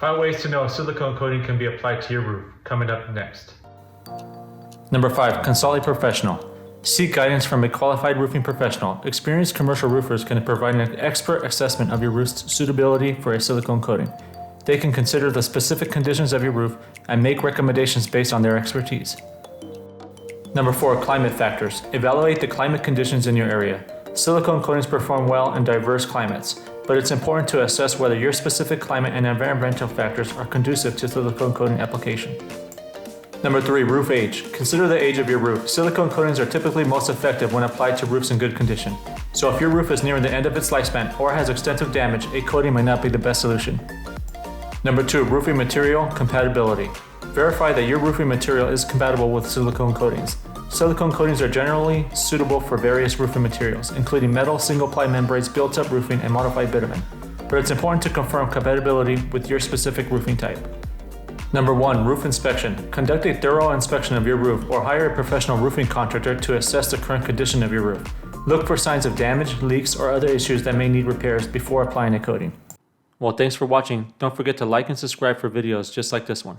5 ways to know silicone coating can be applied to your roof, coming up next. Number 5. Consult a professional. Seek guidance from a qualified roofing professional. Experienced commercial roofers can provide an expert assessment of your roof's suitability for a silicone coating. They can consider the specific conditions of your roof and make recommendations based on their expertise. Number 4. Climate factors. Evaluate the climate conditions in your area. Silicone coatings perform well in diverse climates, but it's important to assess whether your specific climate and environmental factors are conducive to silicone coating application. Number 3. Roof age. Consider the age of your roof. Silicone coatings are typically most effective when applied to roofs in good condition. So if your roof is near the end of its lifespan or has extensive damage, a coating may not be the best solution. Number 2. Roofing material compatibility. Verify that your roofing material is compatible with silicone coatings. Silicone coatings are generally suitable for various roofing materials, including metal, single-ply membranes, built-up roofing, and modified bitumen. But it's important to confirm compatibility with your specific roofing type. Number 1. Roof inspection. Conduct a thorough inspection of your roof or hire a professional roofing contractor to assess the current condition of your roof. Look for signs of damage, leaks, or other issues that may need repairs before applying a coating. Well, thanks for watching. Don't forget to like and subscribe for videos just like this one.